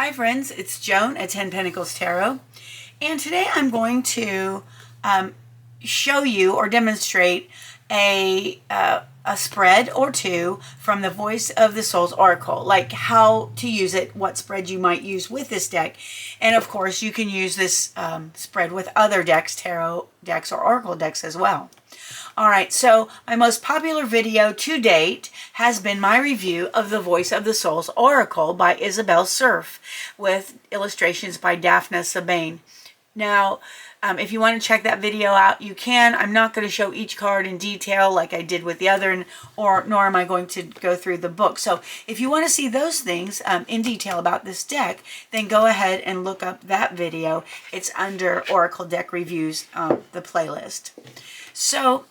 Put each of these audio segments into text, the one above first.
Hi friends, it's Joan at 10 Pentacles Tarot, and today I'm going to show you or demonstrate a spread or two from the Voice of the Soul's Oracle, like how to use it, what spread you might use with this deck, and of course you can use this spread with other decks, tarot decks or oracle decks as well. Alright, so my most popular video to date has been my review of the Voice of the Soul's Oracle by Isabel Surf with illustrations by Daphne Sabane. Now, if you want to check that video out, you can. I'm not going to show each card in detail like I did with the other, nor am I going to go through the book. So if you want to see those things in detail about this deck, then go ahead and look up that video. It's under Oracle Deck Reviews, the playlist. So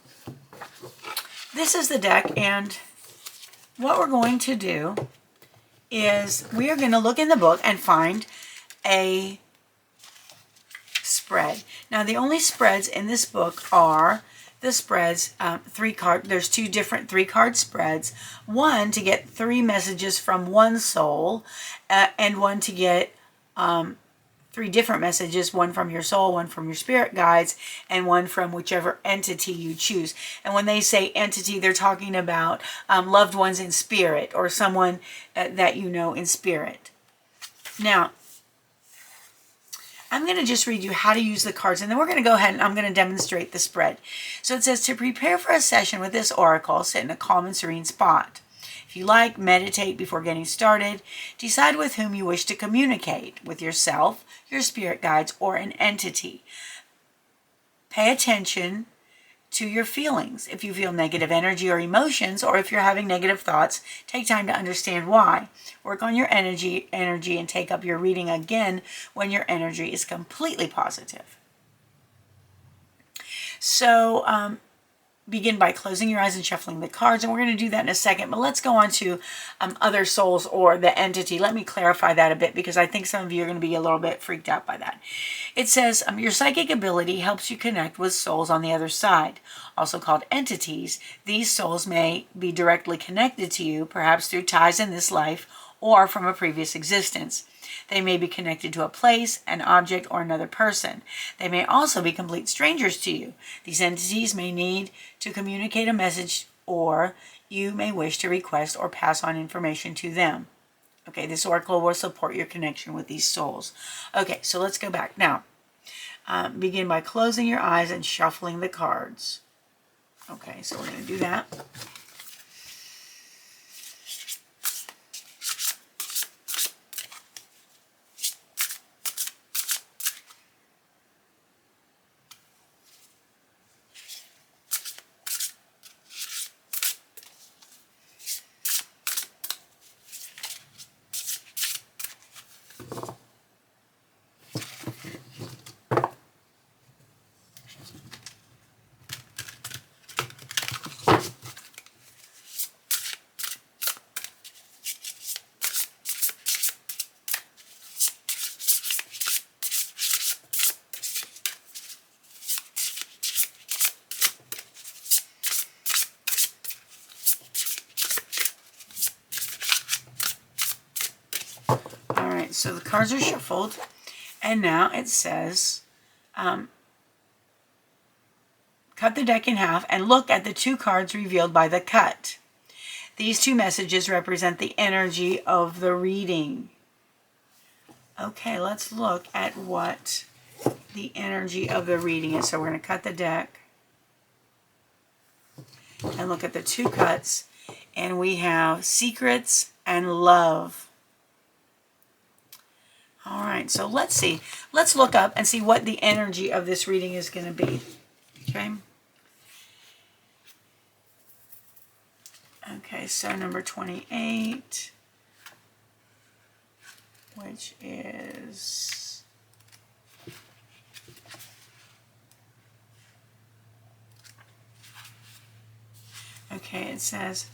this is the deck, and what we're going to do is we are going to look in the book and find a spread. Now, the only spreads in this book are the spreads, there's two different 3-card spreads. One to get 3 messages from one soul, and one to get 3 different messages, one from your soul, one from your spirit guides, and one from whichever entity you choose. And when they say entity, they're talking about loved ones in spirit, or someone that you know in spirit. Now, I'm going to just read you how to use the cards, and then we're going to go ahead and I'm going to demonstrate the spread. So it says, to prepare for a session with this oracle, sit in a calm and serene spot. If you like, meditate before getting started. Decide with whom you wish to communicate, with yourself, your spirit guides, or an entity. Pay attention to your feelings. If you feel negative energy or emotions, or if you're having negative thoughts, take time to understand why. Work on your energy and take up your reading again when your energy is completely positive. So, begin by closing your eyes and shuffling the cards, and we're going to do that in a second, but let's go on to other souls or the entity. Let me clarify that a bit, because I think some of you are going to be a little bit freaked out by that. It says, your psychic ability helps you connect with souls on the other side, also called entities. These souls may be directly connected to you, perhaps through ties in this life or from a previous existence. They may be connected to a place, an object, or another person. They may also be complete strangers to you. These entities may need to communicate a message, or you may wish to request or pass on information to them. Okay, this oracle will support your connection with these souls. Okay, so let's go back. Now, begin by closing your eyes and shuffling the cards. Okay, so we're going to do that. So the cards are shuffled, and now it says, cut the deck in half and look at the 2 cards revealed by the cut. These 2 messages represent the energy of the reading. Okay, let's look at what the energy of the reading is. So we're going to cut the deck and look at the 2 cuts, and we have secrets and love. All right, so let's see. Let's look up and see what the energy of this reading is going to be. Okay. Okay, so number 28, which is... Okay, it says,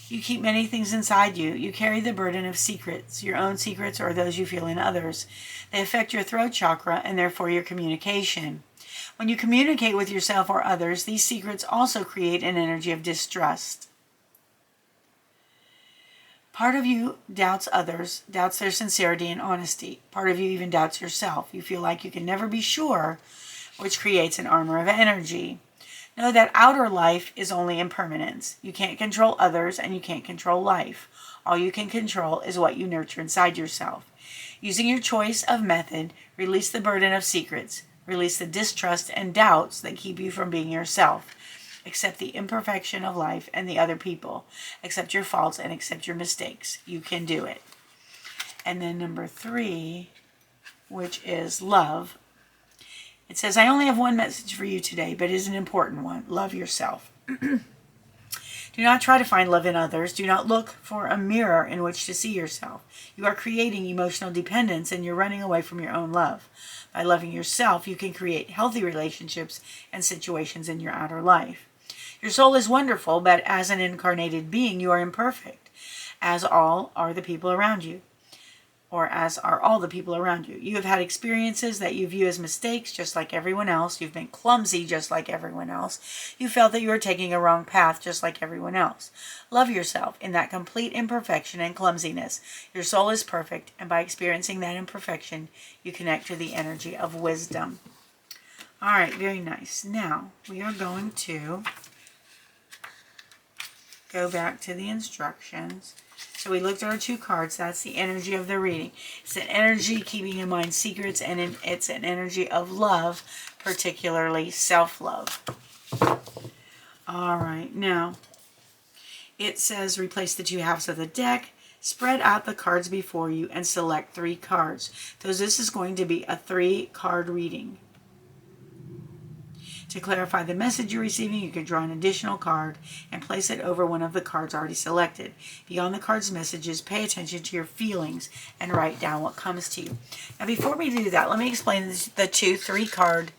you keep many things inside you. You carry the burden of secrets, your own secrets or those you feel in others. They affect your throat chakra and therefore your communication. When you communicate with yourself or others, these secrets also create an energy of distrust. Part of you doubts others, doubts their sincerity and honesty. Part of you even doubts yourself. You feel like you can never be sure, which creates an armor of energy. Know that outer life is only impermanence. You can't control others and you can't control life. All you can control is what you nurture inside yourself. Using your choice of method, release the burden of secrets. Release the distrust and doubts that keep you from being yourself. Accept the imperfection of life and the other people. Accept your faults and accept your mistakes. You can do it. And then number 3, which is love. It says, I only have one message for you today, but it is an important one. Love yourself. Do not try to find love in others. Do not look for a mirror in which to see yourself. You are creating emotional dependence and you're running away from your own love. By loving yourself, you can create healthy relationships and situations in your outer life. Your soul is wonderful, but as an incarnated being, you are imperfect, as all are the people around you. Or as are all the people around you. You have had experiences that you view as mistakes, just like everyone else. You've been clumsy, just like everyone else. You felt that you were taking a wrong path, just like everyone else. Love yourself in that complete imperfection and clumsiness. Your soul is perfect, and by experiencing that imperfection, you connect to the energy of wisdom. All right, very nice. Now, we are going to go back to the instructions. So we looked at our 2 cards. That's the energy of the reading. It's an energy keeping in mind secrets, and it's an energy of love, particularly self-love. All right, now it says replace the 2 halves of the deck, spread out the cards before you, and select 3 cards. So this is going to be a 3-card reading. To clarify the message you're receiving, you can draw an additional card and place it over one of the cards already selected. Beyond the card's messages, pay attention to your feelings and write down what comes to you. Now, before we do that, let me explain the 2 3-card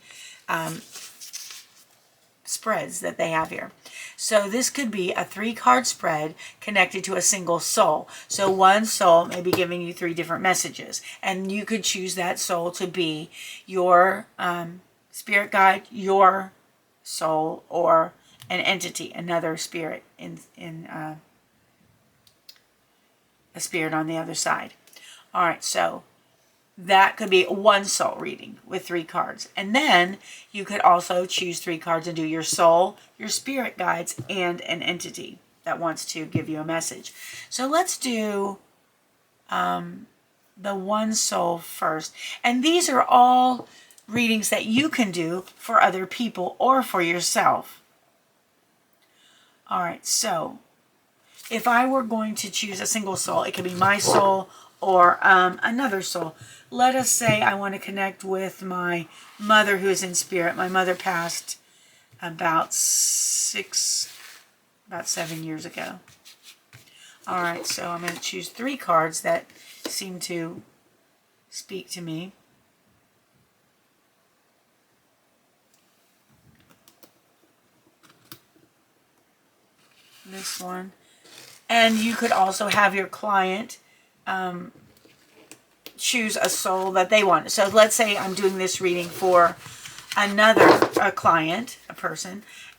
spreads that they have here. So this could be a 3-card spread connected to a single soul. So one soul may be giving you 3 different messages, and you could choose that soul to be your spirit guide, your soul, or an entity, another spirit in a spirit on the other side. All right, so that could be one soul reading with 3 cards. And then you could also choose 3 cards and do your soul, your spirit guides, and an entity that wants to give you a message. So let's do the one soul first. And these are all readings that you can do for other people or for yourself. All right, so if I were going to choose a single soul, it could be my soul or another soul. Let us say I want to connect with my mother who is in spirit. My mother passed about 7 years ago. All right, so I'm going to choose 3 cards that seem to speak to me. This one. And you could also have your client choose a soul that they want. So let's say I'm doing this reading for another client,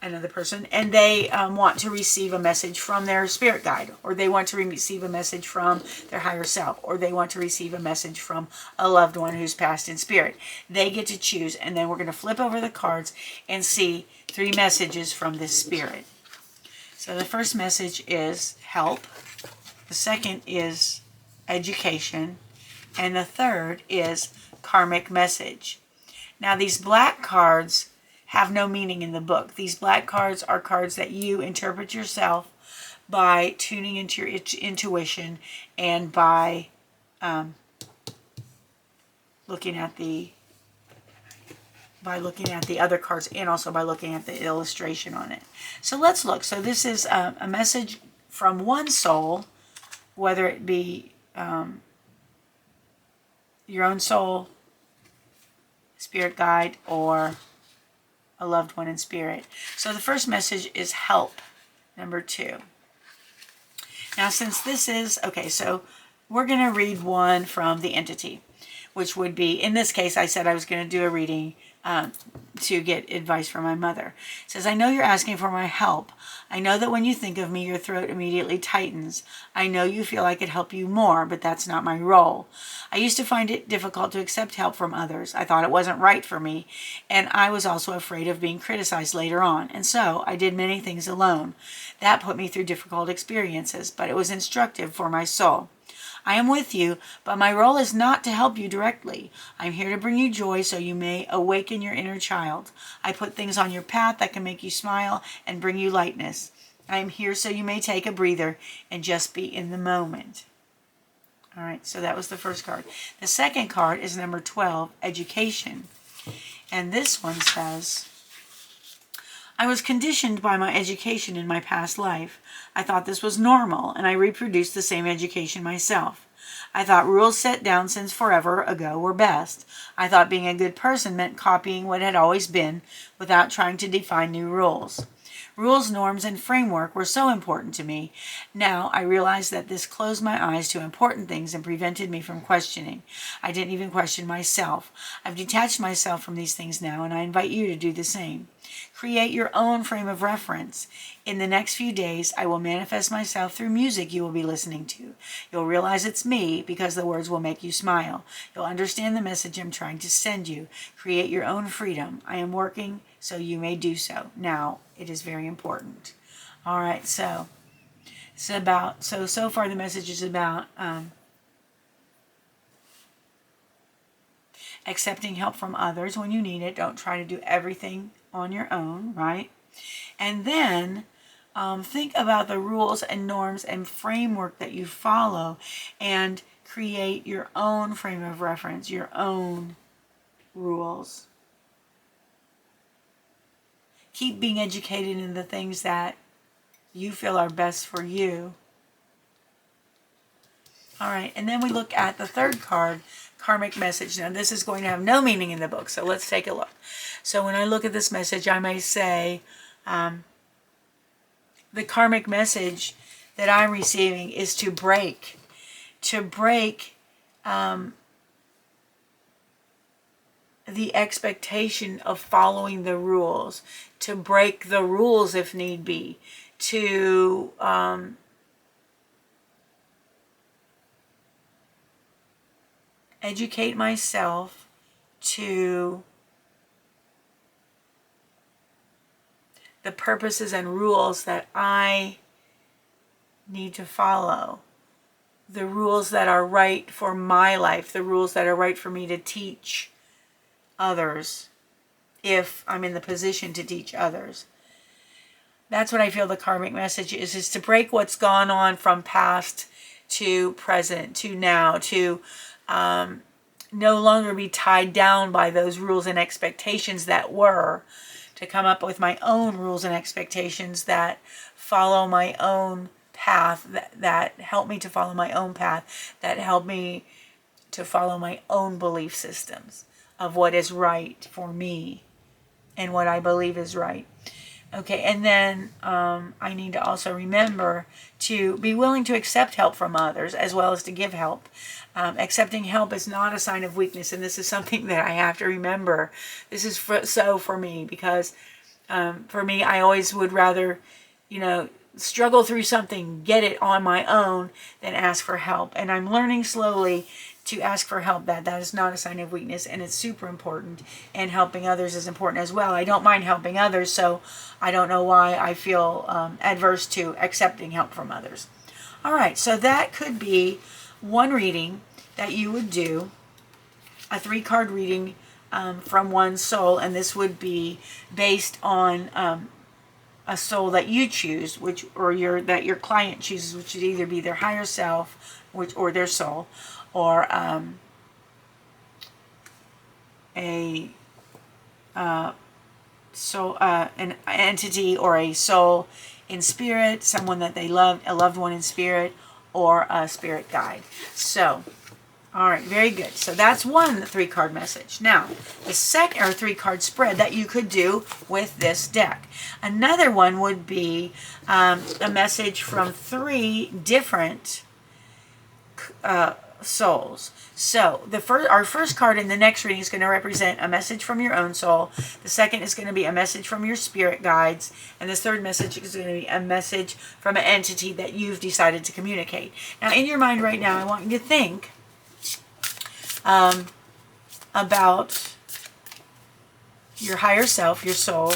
another person, and they want to receive a message from their spirit guide, or they want to receive a message from their higher self, or they want to receive a message from a loved one who's passed in spirit. They get to choose, and then we're going to flip over the cards and see 3 messages from this spirit. So the first message is help, the second is education, and the third is karmic message. Now these black cards have no meaning in the book. These black cards are cards that you interpret yourself by tuning into your intuition and by looking at the other cards, and also by looking at the illustration on it. So let's look. So this is a message from one soul, whether it be your own soul, spirit guide, or a loved one in spirit. So the first message is help, number 2. Now since this is, okay, so we're going to read one from the entity, which would be, in this case, I said I was going to do a reading to get advice from my mother. It says, I know you're asking for my help. I know that when you think of me, your throat immediately tightens. I know you feel I could help you more, but that's not my role. I used to find it difficult to accept help from others. I thought it wasn't right for me, and I was also afraid of being criticized later on, and so I did many things alone. That put me through difficult experiences, but it was instructive for my soul. I am with you, but my role is not to help you directly. I'm here to bring you joy so you may awaken your inner child. I put things on your path that can make you smile and bring you lightness. I am here so you may take a breather and just be in the moment. All right, so that was the first card. The second card is number 12, education. And this one says, I was conditioned by my education in my past life. I thought this was normal, and I reproduced the same education myself. I thought rules set down since forever ago were best. I thought being a good person meant copying what had always been without trying to define new rules. Rules, norms, and framework were so important to me. Now I realized that this closed my eyes to important things and prevented me from questioning. I didn't even question myself. I've detached myself from these things now, and I invite you to do the same. Create your own frame of reference. In the next few days, I will manifest myself through music you will be listening to. You'll realize it's me because the words will make you smile. You'll understand the message I'm trying to send you. Create your own freedom. I am working so you may do so. Now, it is very important. All right, so far the message is about accepting help from others when you need it. Don't try to do everything on your own, right? And then think about the rules and norms and framework that you follow and create your own frame of reference, your own rules. Keep being educated in the things that you feel are best for you. All right, and then we look at the third card, karmic message. Now, this is going to have no meaning in the book, so let's take a look. So when I look at this message, I may say, the karmic message that I'm receiving is to break the expectation of following the rules, to break the rules if need be, to educate myself, to the purposes and rules that I need to follow, the rules that are right for my life, the rules that are right for me to teach others if I'm in the position to teach others. That's what I feel the karmic message is to break what's gone on from past to present to now, to no longer be tied down by those rules and expectations that were, to come up with my own rules and expectations that follow my own path, that help me to follow my own path, that help me to follow my own belief systems of what is right for me and what I believe is right. Okay, and then I need to also remember to be willing to accept help from others as well as to give help. Accepting help is not a sign of weakness, and this is something that I have to remember. This is so for me, because for me, I always would rather, struggle through something, get it on my own, than ask for help. And I'm learning slowly to ask for help. That is not a sign of weakness, and it's super important, and helping others is important as well. I don't mind helping others, so I don't know why I feel adverse to accepting help from others. All right, so that could be one reading that you would do, a 3-card reading from one soul, and this would be based on a soul that you choose, that your client chooses, which would either be their higher self, or their soul, or an entity or a soul in spirit, someone that they love, a loved one in spirit, or a spirit guide. So, all right, very good. So that's one 3-card message. Now, the second 3-card spread that you could do with this deck. Another one would be a message from 3 different souls. So our first card in the next reading is going to represent a message from your own soul. The second is going to be a message from your spirit guides. And the third message is going to be a message from an entity that you've decided to communicate. Now, in your mind right now, I want you to think about your higher self, your soul,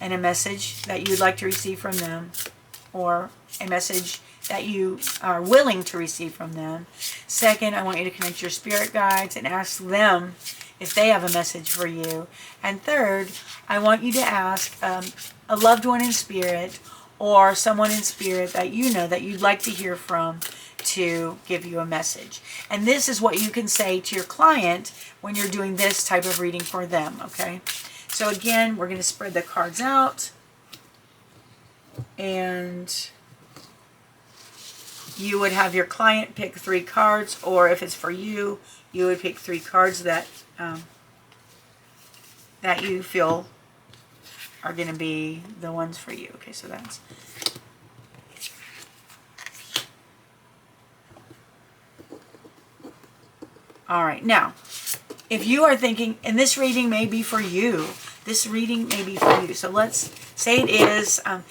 and a message that you would like to receive from them, or a message that you are willing to receive from them. Second, I want you to connect your spirit guides and ask them if they have a message for you. And third, I want you to ask a loved one in spirit or someone in spirit that you know that you'd like to hear from to give you a message. And this is what you can say to your client when you're doing this type of reading for them, okay? So again, we're going to spread the cards out, and you would have your client pick 3 cards, or if it's for you, you would pick 3 cards that that you feel are going to be the ones for you. Okay, so that's... All right, now, if you are thinking, and this reading may be for you, this reading may be for you. So let's say it is, I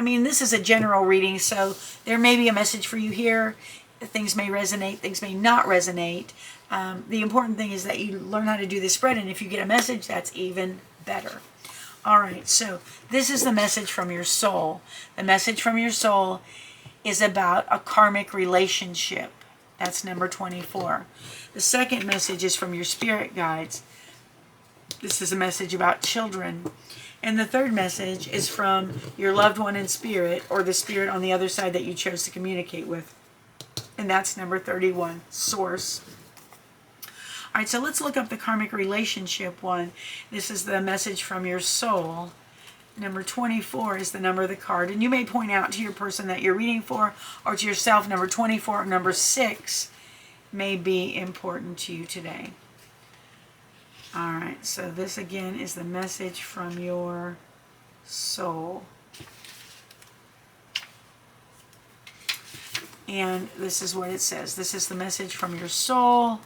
mean, this is a general reading, so there may be a message for you here. Things may resonate, things may not resonate. The important thing is that you learn how to do this spread, and if you get a message, that's even better. All right, so this is the message from your soul. The message from your soul is about a karmic relationship. That's number 24. The second message is from your spirit guides. This is a message about children. And the third message is from your loved one in spirit, or the spirit on the other side that you chose to communicate with. And that's number 31, source. All right, so let's look up the karmic relationship one. This is the message from your soul. Number 24 is the number of the card. And you may point out to your person that you're reading for, or to yourself, number 24 or number 6 may be important to you today. All right, so this again is the message from your soul. And this is what it says. This is the message from your soul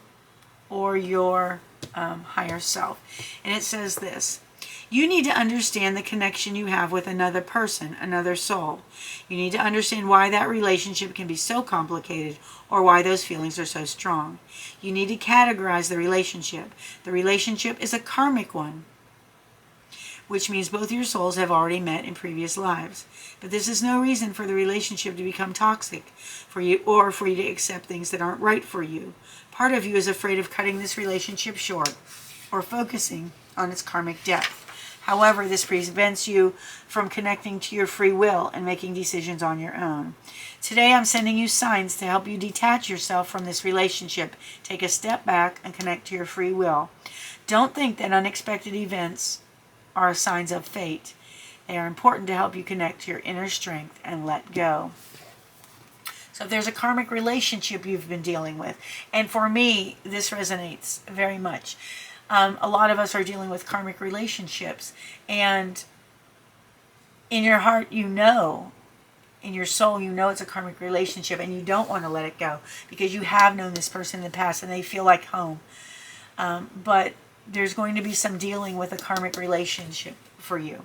or your higher self. And it says this: you need to understand the connection you have with another person, another soul. You need to understand why that relationship can be so complicated, or why those feelings are so strong. You need to categorize the relationship. The relationship is a karmic one, which means both your souls have already met in previous lives. But this is no reason for the relationship to become toxic for you, or for you to accept things that aren't right for you. Part of you is afraid of cutting this relationship short, or focusing on its karmic depth. However, this prevents you from connecting to your free will and making decisions on your own. Today, I'm sending you signs to help you detach yourself from this relationship. Take a step back and connect to your free will. Don't think that unexpected events are signs of fate. They are important to help you connect to your inner strength and let go. So if there's a karmic relationship you've been dealing with, and for me, this resonates very much. A lot of us are dealing with karmic relationships, and in your heart, you know, in your soul, you know it's a karmic relationship, and you don't want to let it go because you have known this person in the past and they feel like home. But there's going to be some dealing with a karmic relationship for you.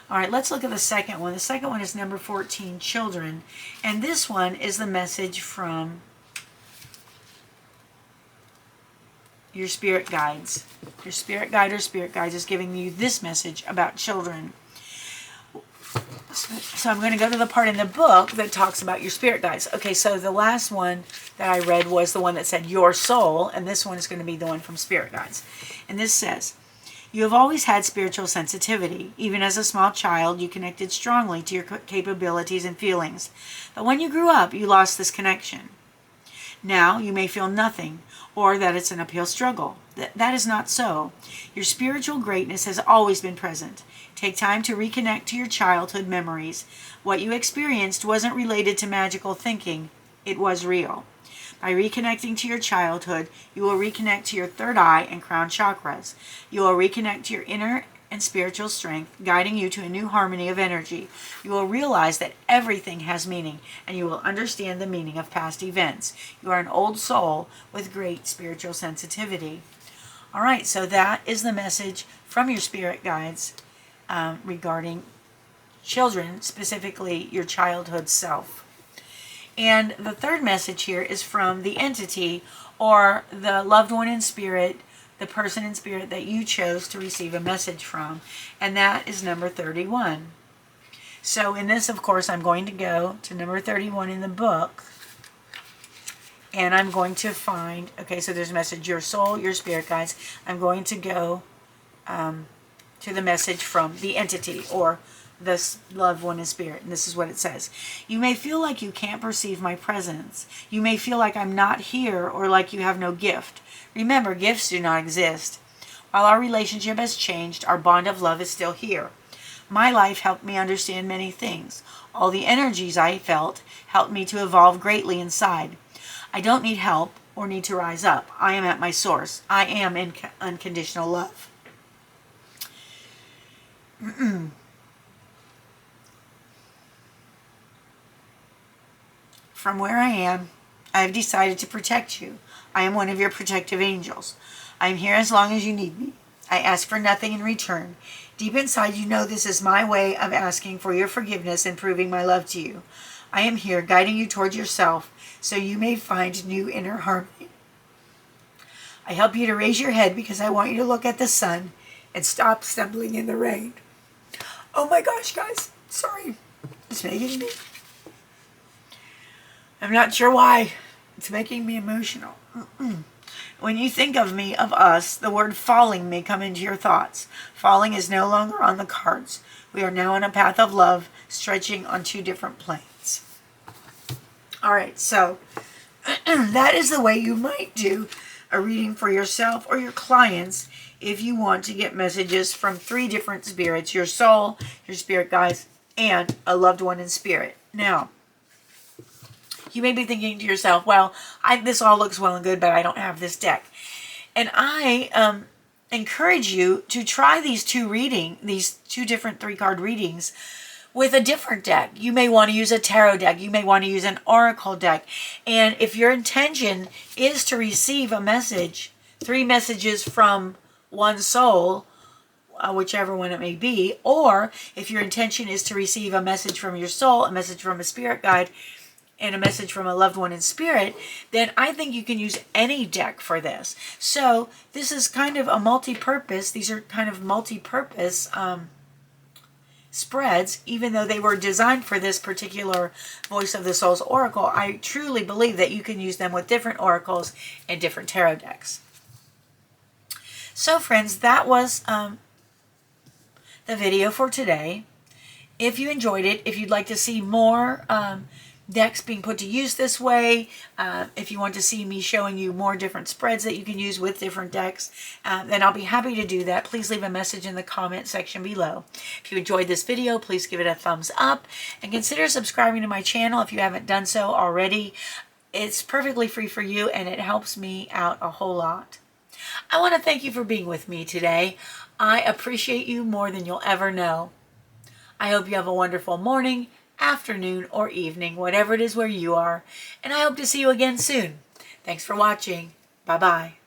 All right, let's look at the second one. The second one is number 14, children. And this one is the message from your spirit guides. Your spirit guide or spirit guides is giving you this message about children. So I'm going to go to the part in the book that talks about your spirit guides. Okay, so the last one that I read was the one that said your soul, and this one is going to be the one from spirit guides. And this says, you have always had spiritual sensitivity. Even as a small child, you connected strongly to your capabilities and feelings. But when you grew up, you lost this connection. Now you may feel nothing, or that it's an uphill struggle. That is not so. Your spiritual greatness has always been present. Take time to reconnect to your childhood memories. What you experienced wasn't related to magical thinking. It was real. By reconnecting to your childhood, you will reconnect to your third eye and crown chakras. You will reconnect to your inner and spiritual strength, guiding you to a new harmony of energy. You will realize that everything has meaning, and you will understand the meaning of past events. You are an old soul with great spiritual sensitivity. All right, so that is the message from your spirit guides regarding children, specifically your childhood self. And the third message here is from the entity or the loved one in spirit, the person in spirit that you chose to receive a message from, and that is number 31. So in this, of course, I'm going to go to number 31 in the book, and I'm going to find, okay, so there's a message, your soul, your spirit guides. I'm going to go to the message from the entity or this loved one in spirit, and this is what it says. You may feel like you can't perceive my presence. You may feel like I'm not here or like you have no gift. Remember, gifts do not exist. While our relationship has changed, our bond of love is still here. My life helped me understand many things. All the energies I felt helped me to evolve greatly inside. I don't need help or need to rise up. I am at my source. I am in unconditional love. From where I am, I have decided to protect you. I am one of your protective angels. I am here as long as you need me. I ask for nothing in return. Deep inside, you know this is my way of asking for your forgiveness and proving my love to you. I am here guiding you towards yourself so you may find new inner harmony. I help you to raise your head because I want you to look at the sun and stop stumbling in the rain. Oh my gosh, guys. Sorry. It's making me... I'm not sure why. It's making me emotional. When you think of me, of us, the word falling may come into your thoughts. Falling is no longer on the cards. We are now on a path of love, stretching on two different planes. All right, so that is the way you might do a reading for yourself or your clients if you want to get messages from 3 different spirits, your soul, your spirit guides, and a loved one in spirit. Now, you may be thinking to yourself, well, this all looks well and good, but I don't have this deck. And I encourage you to try these two different 3-card readings with a different deck. You may want to use a tarot deck. You may want to use an oracle deck. And if your intention is to receive a message, 3 messages from one soul, whichever one it may be, or if your intention is to receive a message from your soul, a message from a spirit guide, and a message from a loved one in spirit, then I think you can use any deck for this. So this is kind of a multi-purpose. These are kind of multi-purpose spreads, even though they were designed for this particular Voice of the Soul's Oracle. I truly believe that you can use them with different oracles and different tarot decks. So friends, that was the video for today. If you enjoyed it, if you'd like to see more decks being put to use this way, if you want to see me showing you more different spreads that you can use with different decks, then I'll be happy to do that. Please leave a message in the comment section below. If you enjoyed this video, please give it a thumbs up and consider subscribing to my channel if you haven't done so already. It's perfectly free for you and it helps me out a whole lot. I want to thank you for being with me today. I appreciate you more than you'll ever know. I hope you have a wonderful morning, afternoon, or evening, whatever it is where you are, and I hope to see you again soon. Thanks for watching. Bye-bye.